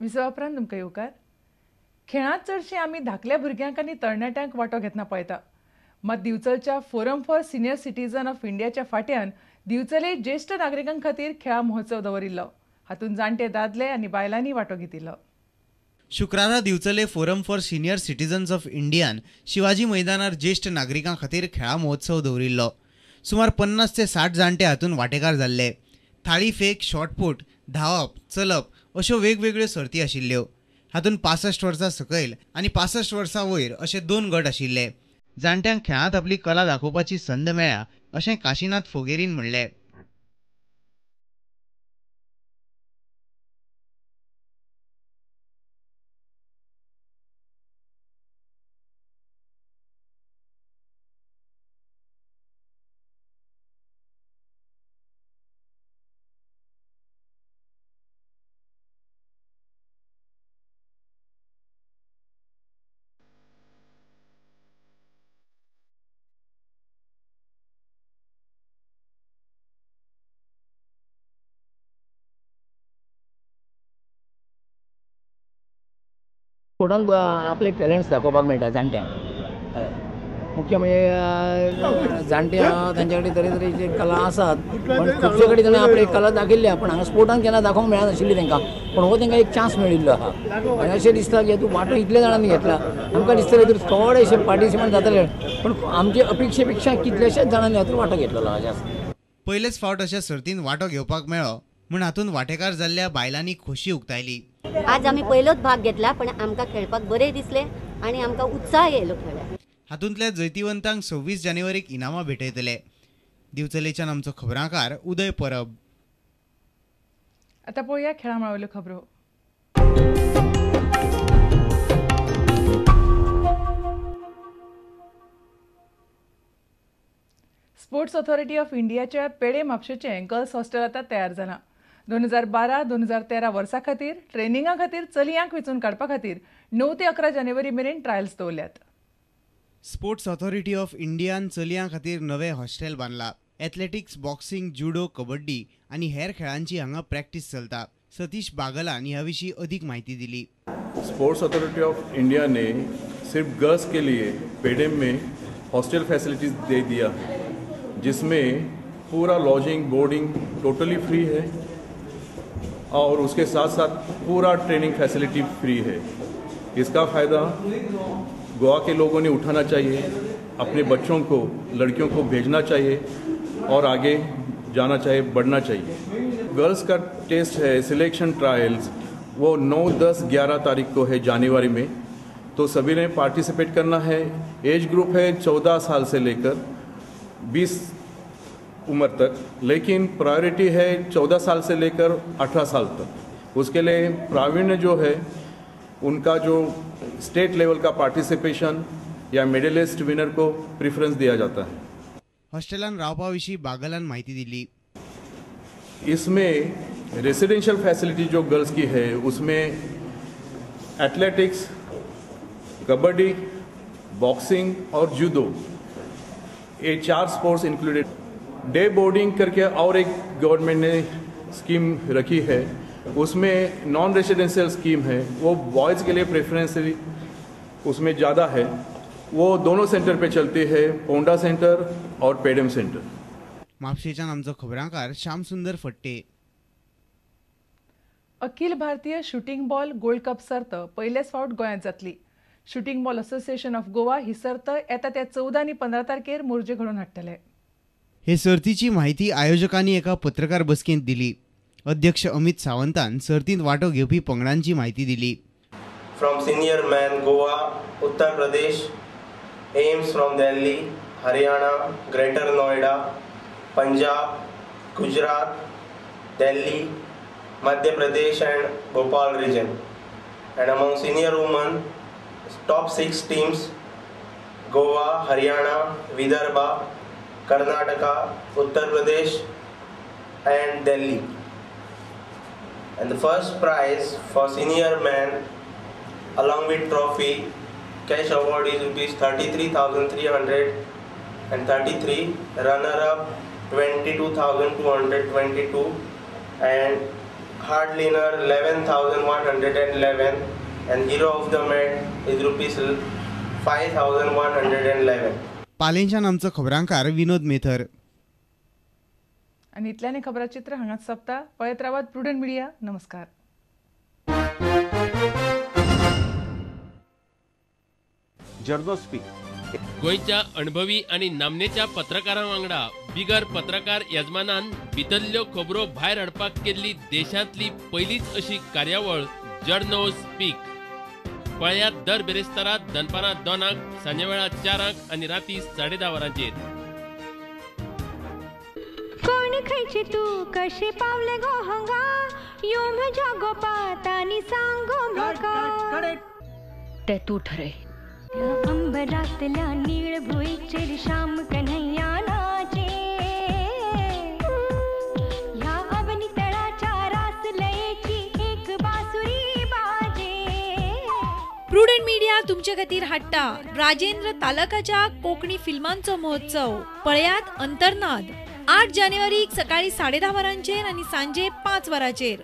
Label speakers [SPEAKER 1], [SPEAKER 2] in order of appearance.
[SPEAKER 1] विसवा उपरांत तुमकां येवकार. खेळांत चडशी आमी धाकल्या भुरग्यांक आनी तरणाट्यांक वांटो घेतना पळयता. मात दिवचलच्या forum for senior citizen of इंडियाच्या फाट्यान दिवचले ज्येश्ठ नागरिकां खातीर खेळां महोत्सव दवरिल्लो. हातूंत जाणटे दादले आनी बायलांनी वांटो घेतिल्लो.
[SPEAKER 2] शुक्रारा दिवचले forum for senior citizens of इंडियान शिवाजी मैदानार ज्येष्ठ नागरिकां खातीर खेळा महोत्सव दवरिल्लो. सुमार 50 ते 60 जाणटे हातूंत वांटेकार जाल्ले. थाळी फेक, शॉटपूट, धांवप, चलप अश्यो वेगवेगळ्यो सर्ती आशिल्ल्यो. हातूंत 65 वर्सां सकयल आनी 65 वर्सां वयर अशे 2 गट आशिल्ले. जाणट्यांक खेळांत आपली कला दाखोवपाची संद मेळ्ळ्या अशें काशीनाथ फोगेरीन म्हणलें.
[SPEAKER 3] स्पोर्टान आपले टॅलंट्स दाखोवपाक मेळटा जाणट्यांक. मुख्य म्हणजे जाणटे तांचे कडेन तरेतरेची कला आसात, पण खुबशे कडेन ताणें आपली कला दाखयल्ली पूण हांगा स्पोर्टान केन्ना दाखोवंक मेळनाशिल्ली तांकां. पण हो तांकां एक चान्स मेळिल्लो आहा आनी अशें दिसता की तूं वांटो इतल्या जाणांनी घेतला. आमकां दिसता की थोडेशे पार्टिसिपंट जातले, पण आमचे अपेक्षे पेक्षा कितलेशेच जाणांनी हातूंत वांटो घेतलेलो आहा जास्त.
[SPEAKER 2] पयलेच फावट अशा सर्तींत वांटो घेवपाक मेळ्ळो म्हूण हातूंत वांटेकार जाल्ल्या बायलांनी खोशी उक्तायली.
[SPEAKER 4] आज आम्ही पहिलोच भाग घेतला, पण आमकां खेळपाक बरें दिसले आणि आमकां उत्साह येयलो खेळाक.
[SPEAKER 2] हातूंतल्या जैतिवंतांक 26 जानेवारीक इनामां भेटयतले. दिवचलेच्यान आमचो खबराकार उदय परब.
[SPEAKER 1] आतां पळोवया खेळां मेळिल्ल्यो खबरो. स्पोर्ट्स ऑथॉरिटी ऑफ इंडियाच्या पेडे म्हापशेचें गर्ल्स हॉस्टेल आतां तयार जालां. 2012-2013 वर्सा खातीर ट्रेनिंगा खातीर चलयांक वेंचून काडपा खातीर 9 ते 11 जानेवारी मेरेन ट्रायल्स दवरल्यात.
[SPEAKER 2] स्पोर्ट्स ऑथॉरिटी ऑफ इंडियान चलयां खातीर नवें हॉस्टेल बांदलां. एथलेटिक्स, बॉक्सिंग, जुडो, कबड्डी आनी हेर खेळांची हांगा प्रॅक्टीस चलता. सतीश बागलान ह्या विशीं अदीक म्हायती दिली.
[SPEAKER 5] स्पोर्ट्स अथॉरिटी ऑफ इंडिया ने सिर्फ गर्ल्स के लिए पेडेम में हॉस्टल फैसिलिटीज़ दे दिया है, जिसमें पूरा लॉजिंग, बोर्डिंग टोटली फ्री है और उसके साथ साथ पूरा ट्रेनिंग फैसिलिटी फ्री है. इसका फ़ायदा गोवा के लोगों ने उठाना चाहिए, अपने बच्चों को, लड़कियों को भेजना चाहिए और आगे जाना चाहिए, बढ़ना चाहिए. गर्ल्स का टेस्ट है, सिलेक्शन ट्रायल्स, वो 9, 10, 11 तारीख को है जनवरी में. तो सभी ने पार्टिसिपेट करना है. एज ग्रुप है 14 साल से लेकर 20 उम्र तक, लेकिन प्रायोरिटी है 14 साल से लेकर 18 साल तक. उसके लिए प्रावीण्य जो है उनका जो स्टेट लेवल का पार्टिसिपेशन या मेडलिस्ट विनर को प्रेफरेंस दिया जाता है.
[SPEAKER 2] हॉस्टेलान रावपा विशीं बागलान म्हायती दिली.
[SPEAKER 5] इसमें रेसिडेंशियल फैसिलिटी जो गर्ल्स की है उसमें एथलेटिक्स, कबड्डी, बॉक्सिंग और जूडो, ये 4 स्पोर्ट्स इंक्लूडेड. डे बोर्डिंग करके और एक गवर्नमेंट ने स्कीम रखी है, उसमें नॉन रेसिडेंशियल स्कीम है, वो बॉयज़ के लिए प्रेफरेंसली उसमें ज़्यादा है. वो दोनों सेंटर पे चलती है, पोंडा सेंटर और पेडेम सेंटर.
[SPEAKER 2] म्हापशेच्यान आमचो खबराकार श्याम सुंदर फट्टे.
[SPEAKER 1] Akhil Bharatiya shooting ball gold cup सर्त पयलेच फावट गोंयांत जातली. Shooting ball association of Goa ही सर्त येता त्या 14 आनी 15 तारखेर मोर्जे घडोवन हाडटले.
[SPEAKER 2] हे सर्तीची माहिती आयोजकांनी एका पत्रकार बसकेंत दिली. अध्यक्ष अमित सावंतान सर्तींत वांटो घेवपी पंगडांची माहिती दिली.
[SPEAKER 6] From senior man Goa, Uttar Pradesh, aims from Delhi, Haryana, Greater Noida, Punjab, Gujarat, Delhi, Madhya Pradesh and Bhopal region. And among senior women, top 6 teams: Goa, Haryana, Vidarbha, Karnataka, Uttar Pradesh and Delhi. And the first prize for senior man along with trophy cash award is rupees 33,333, runner up 22,222 and hard liner 11,111 and hero of the match is rupees 5,111.
[SPEAKER 2] पालेंच्यान आमचो खबरांकार विनोद मेथर.
[SPEAKER 1] आणि इतल्याने खबराचित्र हांगाच सोंपता. पळयत रावात prudent media. नमस्कार.
[SPEAKER 7] जर्नो speak
[SPEAKER 8] गोंयच्या अणभवी आणि नामनेच्या पत्रकारां वांगडा बिगर पत्रकार यजमानान भितरल्यो खबरो भायर हाडपाक केल्ली देशांतली पयलीच अशी कार्यावळ जर्नो स्पीक. पळयात दर बेरेस्तारात दनपारां 2 सांजेवेळा 4 आणि राती 10:30 वरांचेर.
[SPEAKER 9] कोण खैचे तू कशे पावले गो हंगा यो म्हज्या गोपात आनी सांगो म्हाका ते तू ठरे. अंबरातल्या नीळ भुईचेर श्याम कन्हैया नाचे ह्या अवनी तळाच्या रासलयेची एक बासुरी बाजे.
[SPEAKER 10] प्रुडंट मिडिया तुमचे खातीर हाडटा राजेंद्र तालकाच्या कोंकणी फिल्मांचो महोत्सव. पळयात अंतर्नाद 8 जानेवारीक सकाळी 10:30 वरांचेर आणि सांजे 5 वरांचेर.